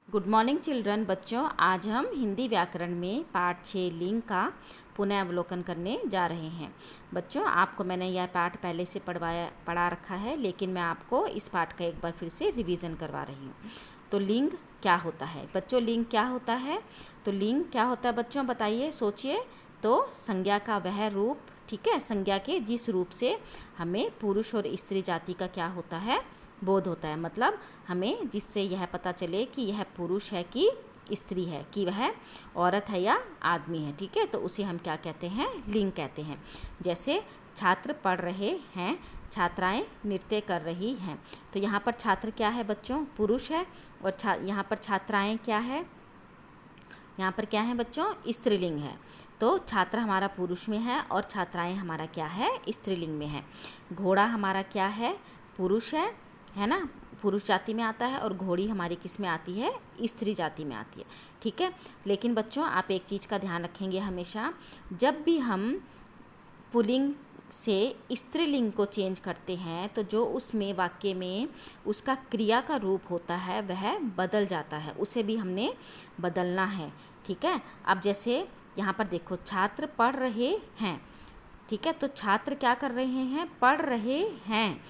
Good morning children. बच्चों, आज हम हिंदी व्याकरण में पाठ 6 लिंग का पुनः अवलोकन करने जा रहे हैं। बच्चों, आपको मैंने यह पाठ पहले से पढ़ा रखा है, लेकिन मैं आपको इस पाठ का एक बार फिर से रिवीजन करवा रही हूँ। तो लिंग क्या होता है बच्चों? लिंग क्या होता है? तो लिंग क्या होता है बच्चों, बताइए, सोचिए। तो संज्ञा का वह रूप, ठीक है, संज्ञा के जिस रूप से हमें पुरुष और स्त्री जाति का क्या होता है, बोध होता है। मतलब हमें जिससे यह पता चले कि यह पुरुष है कि स्त्री है, कि वह औरत है या आदमी है, ठीक है, तो उसे हम क्या कहते हैं? लिंग कहते हैं। जैसे छात्र पढ़ रहे हैं, छात्राएं नृत्य कर रही हैं। तो यहाँ पर छात्र क्या है बच्चों? पुरुष है। और यहाँ पर छात्राएं क्या है? यहाँ पर क्या है बच्चों? स्त्रीलिंग है। तो छात्र हमारा पुरुष में है और छात्राएं हमारा क्या है? स्त्रीलिंग में है। घोड़ा हमारा क्या है? पुरुष है ना, पुरुष जाति में आता है। और घोड़ी हमारी किस में आती है? स्त्री जाति में आती है, ठीक है। लेकिन बच्चों, आप एक चीज़ का ध्यान रखेंगे हमेशा, जब भी हम पुल्लिंग से स्त्रीलिंग को चेंज करते हैं तो जो उसमें वाक्य में उसका क्रिया का रूप होता है वह बदल जाता है, उसे भी हमने बदलना है, ठीक है। अब जैसे यहाँ पर देखो, छात्र पढ़ रहे हैं, ठीक है, तो छात्र क्या कर रहे हैं? पढ़ रहे हैं,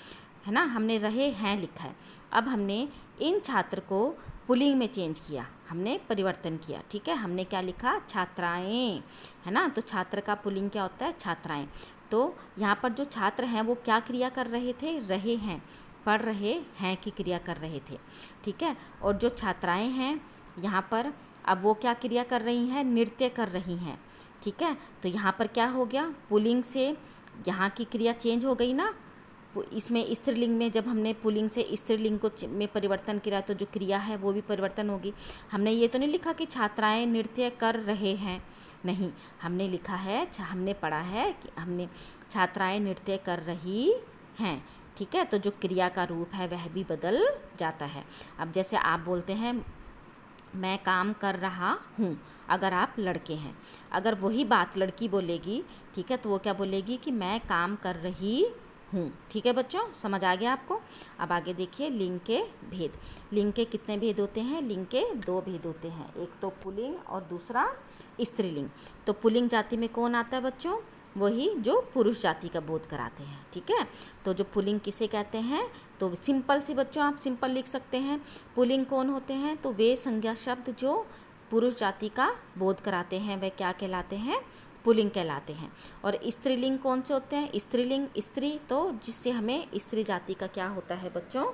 है ना, हमने रहे हैं लिखा है। अब हमने इन छात्र को पुल्लिंग में चेंज किया, हमने परिवर्तन किया, ठीक है। हमने क्या लिखा? छात्राएं, है ना। तो छात्र का पुल्लिंग क्या होता है? छात्राएं। तो यहाँ पर जो छात्र हैं वो क्या क्रिया कर रहे थे? रहे हैं, पढ़ रहे हैं की क्रिया कर रहे थे, ठीक है। और जो छात्राएं हैं यहाँ पर, अब वो क्या क्रिया कर रही हैं? नृत्य कर रही हैं, ठीक है। तो यहाँ पर क्या हो गया? पुल्लिंग से यहाँ की क्रिया चेंज हो गई ना। इसमें स्त्रीलिंग में जब हमने पुल्लिंग से स्त्रीलिंग को में परिवर्तन किया तो जो क्रिया है वो भी परिवर्तन होगी। हमने ये तो नहीं लिखा कि छात्राएं नृत्य कर रहे हैं, नहीं, हमने लिखा है, हमने पढ़ा है कि हमने छात्राएं नृत्य कर रही हैं, ठीक है। तो जो क्रिया का रूप है वह भी बदल जाता है। अब जैसे आप बोलते हैं मैं काम कर रहा हूँ, अगर आप लड़के हैं, अगर वही बात लड़की बोलेगी, ठीक है, तो वो क्या बोलेगी कि मैं काम कर रही हूँ, ठीक है बच्चों, समझ आ गया आपको। अब आगे देखिए, लिंग के भेद। लिंग के कितने भेद होते हैं? लिंग के 2 भेद होते हैं, एक तो पुल्लिंग और दूसरा स्त्रीलिंग। तो पुल्लिंग जाति में कौन आता है बच्चों? वही जो पुरुष जाति का बोध कराते हैं, ठीक है। तो जो पुल्लिंग किसे कहते हैं? तो सिंपल सी बच्चों, आप सिंपल लिख सकते हैं, पुल्लिंग कौन होते हैं? तो वे संज्ञा शब्द जो पुरुष जाति का बोध कराते हैं वह क्या कहलाते हैं? पुल्लिंग कहलाते हैं। और स्त्रीलिंग कौन से होते हैं? स्त्रीलिंग, स्त्री, तो जिससे हमें स्त्री जाति का क्या होता है बच्चों?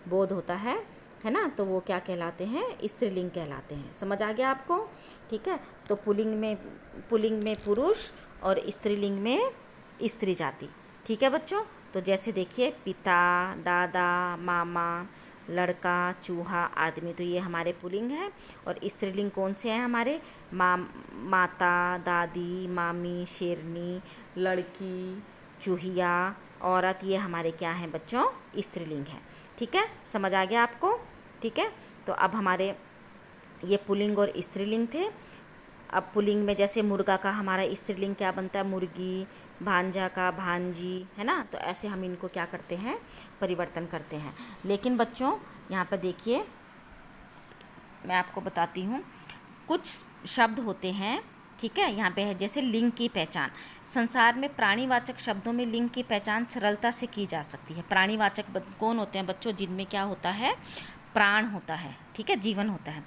बोध होता है ना, तो वो क्या कहलाते हैं? स्त्रीलिंग कहलाते हैं। समझ आ गया आपको, ठीक है। तो पुल्लिंग में पुरुष और स्त्रीलिंग में स्त्री जाति, ठीक है बच्चों। तो जैसे देखिए, पिता, दादा, मामा, लड़का, चूहा, आदमी, तो ये हमारे पुल्लिंग हैं। और स्त्रीलिंग कौन से हैं हमारे? माता, दादी, मामी, शेरनी, लड़की, चूहिया, औरत, ये हमारे क्या हैं बच्चों? स्त्रीलिंग हैं, ठीक है। समझ आ गया आपको, ठीक है। तो अब हमारे ये पुल्लिंग और स्त्रीलिंग थे। अब पुल्लिंग में जैसे मुर्गा का हमारा स्त्रीलिंग क्या बनता है? मुर्गी, भांजा का भांजी, है ना। तो ऐसे हम इनको क्या करते हैं? परिवर्तन करते हैं। लेकिन बच्चों, यहाँ पर देखिए, मैं आपको बताती हूँ, कुछ शब्द होते हैं, ठीक है, यहाँ पे है जैसे लिंग की पहचान। संसार में प्राणीवाचक शब्दों में लिंग की पहचान सरलता से की जा सकती है। प्राणीवाचक कौन होते हैं बच्चों? जिनमें क्या होता है? प्राण होता है, ठीक है, जीवन होता है।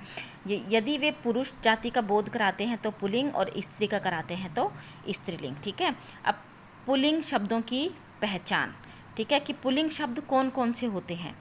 यदि वे पुरुष जाति का बोध कराते हैं तो पुल्लिंग, और स्त्री का कराते हैं तो स्त्रीलिंग, ठीक है। अब पुल्लिंग शब्दों की पहचान, ठीक है, कि पुल्लिंग शब्द कौन कौन से होते हैं,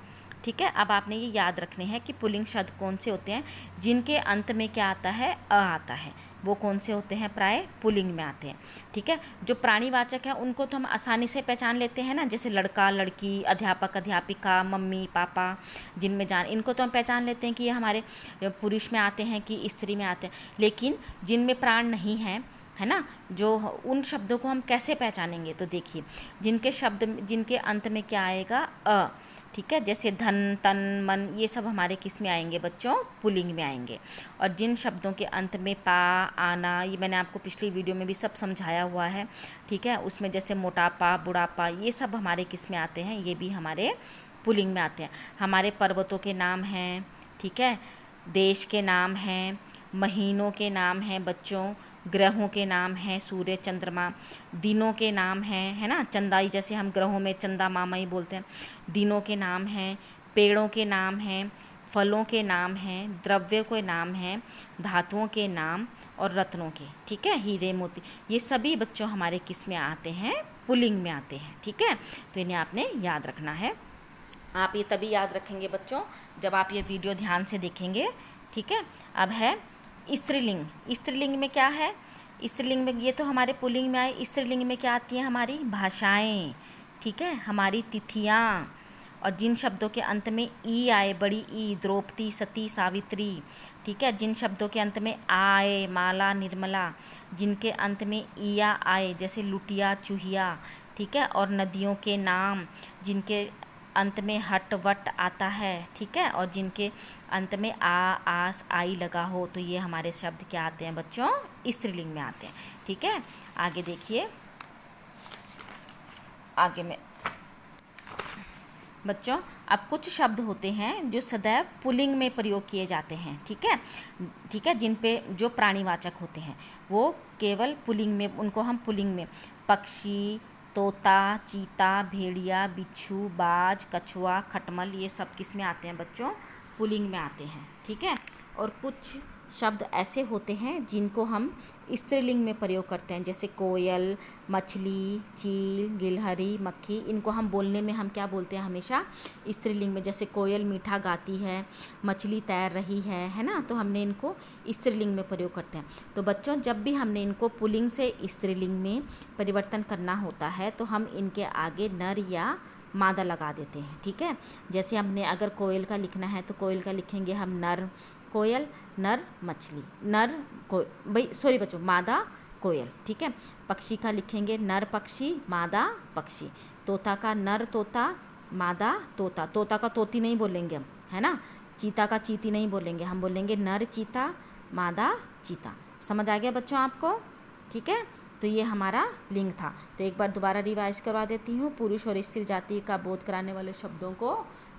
ठीक है। अब आपने ये याद रखने हैं कि पुल्लिंग शब्द कौन से होते हैं? जिनके अंत में क्या आता है? अ आता है, वो कौन से होते हैं? प्राय पुल्लिंग में आते हैं, ठीक है। जो प्राणीवाचक है उनको तो हम आसानी से पहचान लेते हैं ना, जैसे लड़का, लड़की, अध्यापक, अध्यापिका, मम्मी, पापा, जिनमें जान, इनको तो हम पहचान लेते हैं कि ये हमारे पुरुष में आते हैं कि स्त्री में आते हैं। लेकिन जिनमें प्राण नहीं है, है ना, जो उन शब्दों को हम कैसे पहचानेंगे? तो देखिए, जिनके अंत में क्या आएगा? अ, ठीक है, जैसे धन, तन, मन, ये सब हमारे किस में आएंगे बच्चों? पुल्लिंग में आएंगे। और जिन शब्दों के अंत में पा, आना, ये मैंने आपको पिछली वीडियो में भी सब समझाया हुआ है, ठीक है। उसमें जैसे मोटापा, बुढ़ापा, ये सब हमारे किस में आते हैं? ये भी हमारे पुल्लिंग में आते हैं। हमारे पर्वतों के नाम हैं, ठीक है, देश के नाम हैं, महीनों के नाम हैं बच्चों, ग्रहों के नाम हैं, सूर्य चंद्रमा, दिनों के नाम हैं, है ना, चंदाई, जैसे हम ग्रहों में चंदा मामा ही बोलते हैं, दिनों के नाम हैं, पेड़ों के नाम हैं, फलों के नाम हैं, द्रव्य के नाम हैं, धातुओं के नाम और रत्नों के, ठीक है, हीरे मोती, ये सभी बच्चों हमारे किस में आते हैं, पुल्लिंग में आते हैं, ठीक है। तो इन्हें आपने याद रखना है। आप ये तभी याद रखेंगे बच्चों जब आप ये वीडियो ध्यान से देखेंगे, ठीक है। अब है स्त्रीलिंग। स्त्रीलिंग में क्या है, स्त्रीलिंग में ये तो हमारे पुल्लिंग में आए, स्त्रीलिंग में क्या आती हैं, हमारी भाषाएं, ठीक है, हमारी तिथियाँ, और जिन शब्दों के अंत में ई आए, बड़ी ई, द्रौपदी, सती, सावित्री, ठीक है, जिन शब्दों के अंत में आए, माला, निर्मला, जिनके अंत में ईया आए, जैसे लुटिया, चूहिया, ठीक है, और नदियों के नाम जिनके अंत में हट वट आता है, ठीक है, और जिनके अंत में आ, आस, आई लगा हो, तो ये हमारे शब्द क्या आते हैं बच्चों, स्त्रीलिंग में आते हैं, ठीक है। आगे देखिए, आगे में बच्चों अब कुछ शब्द होते हैं जो सदैव पुल्लिंग में प्रयोग किए जाते हैं, ठीक है, ठीक है, जिन पे जो प्राणीवाचक होते हैं वो केवल पुल्लिंग में, उनको हम पुल्लिंग में, पक्षी, तोता, चीता, भेड़िया, बिच्छू, बाज, कछुआ, खटमल, ये सब किस में आते हैं बच्चों, पुल्लिंग में आते हैं, ठीक है। और कुछ शब्द ऐसे होते हैं जिनको हम स्त्रीलिंग में प्रयोग करते हैं, जैसे कोयल, मछली, चील, गिलहरी, मक्खी, इनको हम बोलने में हम क्या बोलते हैं, हमेशा स्त्रीलिंग में, जैसे कोयल मीठा गाती है, मछली तैर रही है ना, तो हमने इनको स्त्रीलिंग में प्रयोग करते हैं। तो बच्चों जब भी हमने इनको पुल्लिंग से स्त्रीलिंग में परिवर्तन करना होता है तो हम इनके आगे नर या मादा लगा देते हैं, ठीक है। जैसे हमने अगर कोयल का लिखना है तो कोयल का लिखेंगे हम नर कोयल, नर मछली, नर भाई सॉरी बच्चों, मादा कोयल, ठीक है। पक्षी का लिखेंगे नर पक्षी, मादा पक्षी। तोता का नर तोता, मादा तोता, तोता का तोती नहीं बोलेंगे हम, है ना। चीता का चीती नहीं बोलेंगे, हम बोलेंगे नर चीता, मादा चीता। समझ आ गया बच्चों आपको, ठीक है। तो ये हमारा लिंग था। तो एक बार दोबारा रिवाइज करवा देती हूँ। पुरुष और स्त्री जाति का बोध कराने वाले शब्दों को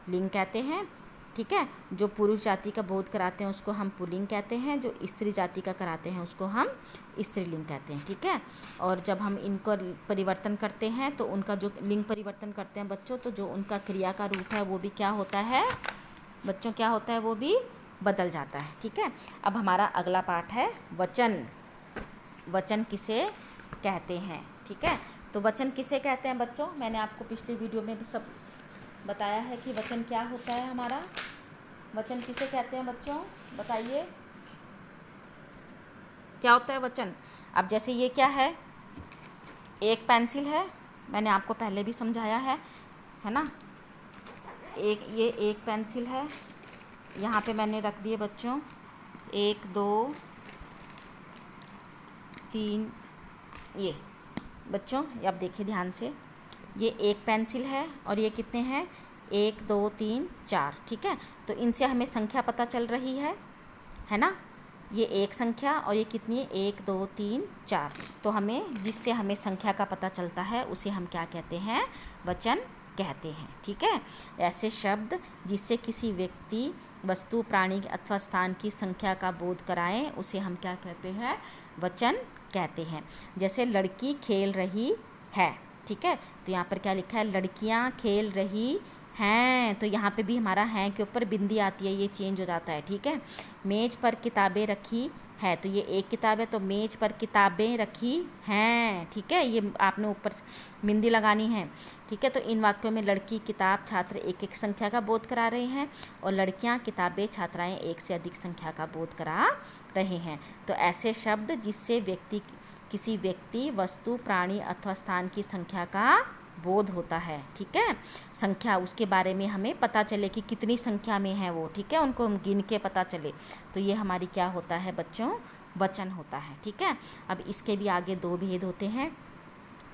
लिंग कहते हैं, ठीक है। जो पुरुष जाति का बोध कराते हैं उसको हम पुल्लिंग कहते हैं, जो स्त्री जाति का कराते हैं उसको हम स्त्रीलिंग कहते हैं, ठीक है। और जब हम इनको परिवर्तन करते हैं तो उनका जो लिंग परिवर्तन करते हैं बच्चों, तो जो उनका क्रिया का रूप है वो भी क्या होता है बच्चों, क्या होता है, वो भी बदल जाता है, ठीक है। अब हमारा अगला पाठ है वचन। वचन किसे कहते हैं, ठीक है। तो वचन किसे कहते हैं बच्चों, मैंने आपको पिछली वीडियो में भी सब बताया है कि वचन क्या होता है हमारा। वचन किसे कहते हैं बच्चों, बताइए क्या होता है वचन। अब जैसे ये क्या है, एक पेंसिल है, मैंने आपको पहले भी समझाया है ना। ये एक पेंसिल है, यहाँ पे मैंने रख दिए बच्चों 1 2 3, ये बच्चों अब देखिए ध्यान से, ये एक पेंसिल है और ये कितने हैं, 1 2 3 4, ठीक है। तो इनसे हमें संख्या पता चल रही है ना। ये एक संख्या और ये कितनी है, 1 2 3 4। तो हमें जिससे हमें संख्या का पता चलता है उसे हम क्या कहते हैं, वचन कहते हैं, ठीक है। ऐसे शब्द जिससे किसी व्यक्ति, वस्तु, प्राणी अथवा स्थान की संख्या का बोध कराएं उसे हम क्या कहते हैं, वचन कहते हैं। जैसे लड़की खेल रही है, ठीक है। तो यहाँ पर क्या लिखा है, लड़कियाँ खेल रही हैं, तो यहाँ पे भी हमारा हैं के ऊपर बिंदी आती है, ये चेंज हो जाता है, ठीक है। मेज पर किताबें रखी है, तो ये एक किताब है, तो मेज पर किताबें रखी हैं, ठीक है। ये आपने ऊपर बिंदी लगानी है, ठीक है। तो इन वाक्यों में लड़की, किताब, छात्र एक एक संख्या का बोध करा रहे हैं और लड़कियाँ, किताबें, छात्राएँ एक से अधिक संख्या का बोध करा रहे हैं। तो ऐसे शब्द जिससे किसी व्यक्ति, वस्तु, प्राणी अथवा स्थान की संख्या का बोध होता है, ठीक है। संख्या, उसके बारे में हमें पता चले कि कितनी संख्या में है वो, ठीक है, उनको हम गिन के पता चले, तो ये हमारी क्या होता है बच्चों, वचन होता है, ठीक है। अब इसके भी आगे 2 भेद होते हैं,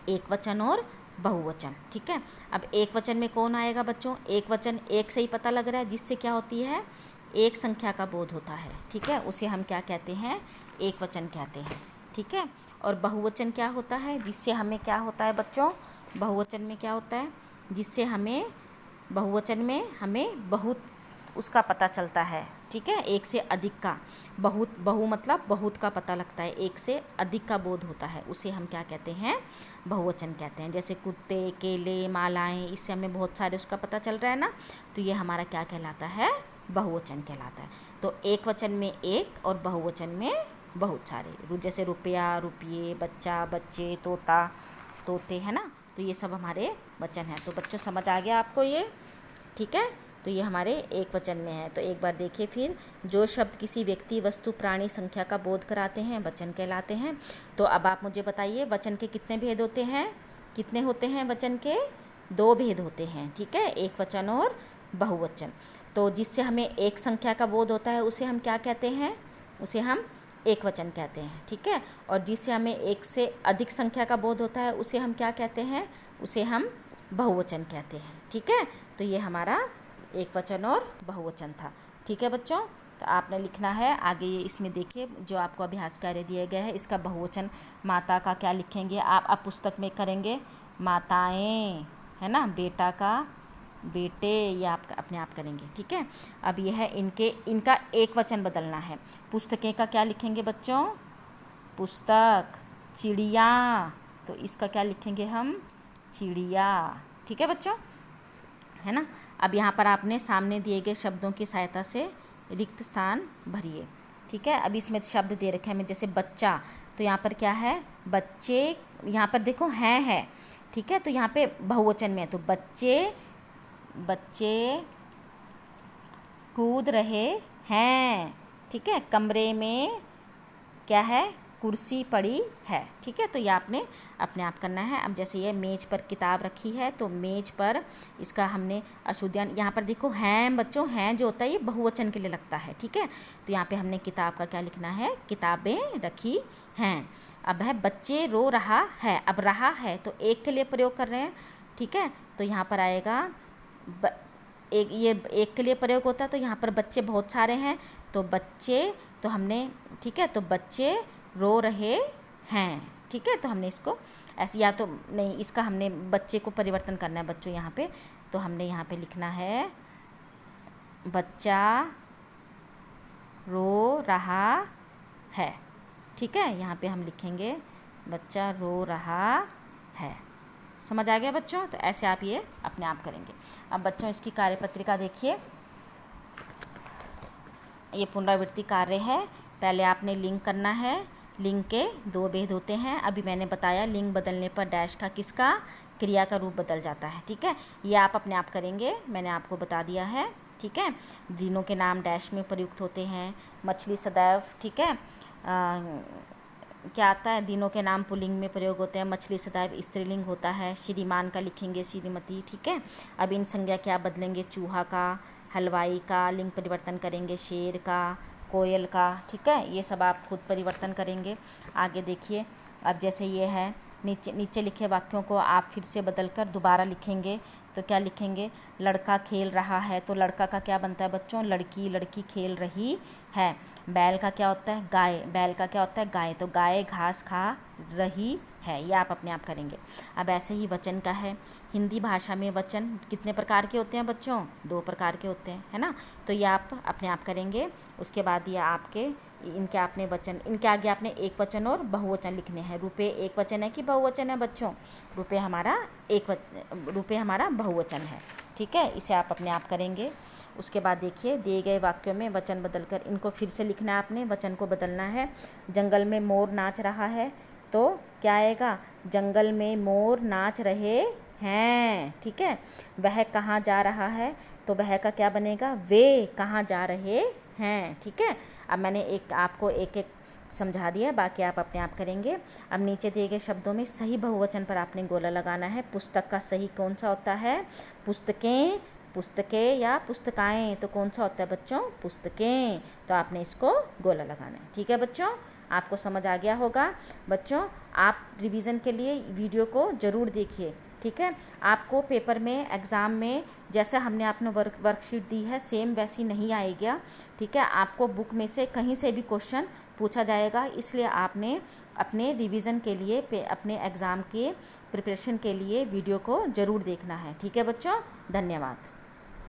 एक वचन और बहुवचन, ठीक है। अब एक वचन में कौन आएगा बच्चों, एक वचन एक से ही पता लग रहा है, जिससे क्या होती है, एक संख्या का बोध होता है, ठीक है, उसे हम क्या कहते हैं, एक वचन कहते हैं, ठीक है। और बहुवचन क्या होता है, जिससे हमें क्या होता है बच्चों, बहुवचन में क्या होता है, जिससे हमें, बहुवचन में हमें बहुत उसका पता चलता है, ठीक है, एक से अधिक का। बहु मतलब बहुत का पता लगता है, एक से अधिक का बोध होता है, उसे हम क्या कहते हैं, बहुवचन कहते हैं। जैसे कुत्ते, केले, मालाएं, इससे हमें बहुत सारे उसका पता चल रहा है ना, तो ये हमारा क्या कहलाता है, बहुवचन कहलाता है। तो एक वचन में एक और बहुवचन में बहुत सारे, जैसे रुपया, रुपये, बच्चा, बच्चे, तोता, तोते, है ना, तो ये सब हमारे वचन हैं। तो बच्चों समझ आ गया आपको ये, ठीक है। तो ये हमारे एक वचन में है। तो एक बार देखिए फिर, जो शब्द किसी व्यक्ति, वस्तु, प्राणी, संख्या का बोध कराते हैं वचन कहलाते हैं। तो अब आप मुझे बताइए, वचन के कितने भेद होते हैं, कितने होते हैं वचन के, 2 भेद होते हैं, ठीक है, एक वचन और बहुवचन। तो जिससे हमें एक संख्या का बोध होता है उसे हम क्या कहते हैं, उसे हम एक वचन कहते हैं, ठीक है। और जिससे हमें एक से अधिक संख्या का बोध होता है उसे हम क्या कहते हैं, उसे हम बहुवचन कहते हैं, ठीक है। तो ये हमारा एक वचन और बहुवचन था, ठीक है बच्चों। तो आपने लिखना है आगे, ये इसमें देखिए जो आपको अभ्यास कार्य दिया गया है, इसका बहुवचन माता का क्या लिखेंगे आप पुस्तक में करेंगे, माताएं, है ना, बेटा का बेटे, ये आप अपने आप करेंगे, ठीक है। अब यह है इनका एक वचन बदलना है। पुस्तकें का क्या लिखेंगे बच्चों, पुस्तक। चिड़िया, तो इसका क्या लिखेंगे हम, चिड़िया, ठीक है बच्चों, है ना। अब यहाँ पर आपने सामने दिए गए शब्दों की सहायता से रिक्त स्थान भरिए, ठीक है। अब इसमें शब्द दे रखे हैं हमें, जैसे बच्चा, तो यहाँ पर क्या है, बच्चे, यहाँ पर देखो है, ठीक है, तो यहाँ पे बहुवचन में है, तो बच्चे कूद रहे हैं, ठीक है। कमरे में क्या है, कुर्सी पड़ी है, ठीक है। तो ये आपने अपने आप करना है। अब जैसे ये मेज़ पर किताब रखी है, तो मेज़ पर इसका हमने अशुद्धान, यहाँ पर देखो हैं बच्चों, हैं जो होता है ये बहुवचन के लिए लगता है, ठीक है। तो यहाँ पे हमने किताब का क्या लिखना है, किताबें रखी हैं। अब है बच्चे रो रहा है, अब रहा है तो एक के लिए प्रयोग कर रहे हैं, ठीक है। तो यहाँ पर आएगा ये एक के लिए प्रयोग होता है, तो यहाँ पर बच्चे बहुत सारे हैं, तो बच्चे, तो हमने, ठीक है, तो बच्चे रो रहे हैं, ठीक है। तो हमने इसको ऐसे, या तो नहीं, इसका हमने बच्चे को परिवर्तन करना है बच्चों यहाँ पे, तो हमने यहाँ पे लिखना है बच्चा रो रहा है, ठीक है। यहाँ पे हम लिखेंगे बच्चा रो रहा है। समझ आ गया बच्चों। तो ऐसे आप ये अपने आप करेंगे। अब बच्चों इसकी कार्यपत्रिका देखिए, ये पुनरावृत्ति कार्य है। पहले आपने लिंग करना है, लिंग के 2 भेद होते हैं। अभी मैंने बताया लिंग बदलने पर डैश का किसका क्रिया का रूप बदल जाता है, ठीक है। ये आप अपने आप करेंगे, मैंने आपको बता दिया है, ठीक है। दिनों के नाम डैश में प्रयुक्त होते हैं। मछली सदैव, ठीक है, क्या आता है, दिनों के नाम पुल्लिंग में प्रयोग होते हैं, मछली सदैव स्त्रीलिंग होता है। श्रीमान का लिखेंगे श्रीमती, ठीक है। अब इन संज्ञा क्या बदलेंगे, चूहा का, हलवाई का लिंग परिवर्तन करेंगे, शेर का, कोयल का, ठीक है। ये सब आप खुद परिवर्तन करेंगे। आगे देखिए, अब जैसे ये है, नीचे लिखे वाक्यों को आप फिर से बदलकर दोबारा लिखेंगे। तो क्या लिखेंगे, लड़का खेल रहा है, तो लड़का का क्या बनता है बच्चों, लड़की खेल रही है। बैल का क्या होता है, गाय, बैल का क्या होता है, गाय, तो गाय घास खा रही है। ये आप अपने आप करेंगे। अब ऐसे ही वचन का है। हिंदी भाषा में वचन कितने प्रकार के होते हैं बच्चों, 2 प्रकार के होते हैं, है ना। तो ये आप अपने आप करेंगे। उसके बाद ये आपके इनके आपने वचन, इनके आगे आपने एक वचन और बहुवचन लिखने हैं। रुपये एक वचन है कि बहुवचन है बच्चों, रुपये हमारा बहुवचन है, ठीक है। इसे आप अपने आप करेंगे। उसके बाद देखिए, दिए गए वाक्यों में वचन बदलकर इनको फिर से लिखना है, आपने वचन को बदलना है। जंगल में मोर नाच रहा है, तो क्या आएगा, जंगल में मोर नाच रहे हैं, ठीक है। वह कहाँ जा रहा है, तो वह का क्या बनेगा, वे कहाँ जा रहे हैं, ठीक है। अब मैंने आपको एक समझा दिया, बाकी आप अपने आप करेंगे। अब नीचे दिए गए शब्दों में सही बहुवचन पर आपने गोला लगाना है। पुस्तक का सही कौन सा होता है, पुस्तकें या पुस्तकाएं, तो कौन सा होता है बच्चों, पुस्तकें। तो आपने इसको गोला लगाना है, ठीक है बच्चों। आपको समझ आ गया होगा बच्चों। आप रिवीजन के लिए वीडियो को ज़रूर देखिए, ठीक है। आपको पेपर में, एग्ज़ाम में जैसा हमने आपने वर्कशीट दी है सेम वैसी नहीं आएगा, ठीक है। आपको बुक में से कहीं से भी क्वेश्चन पूछा जाएगा, इसलिए आपने अपने रिवीजन के लिए, अपने एग्ज़ाम के प्रिपरेशन के लिए वीडियो को ज़रूर देखना है, ठीक है बच्चों। धन्यवाद।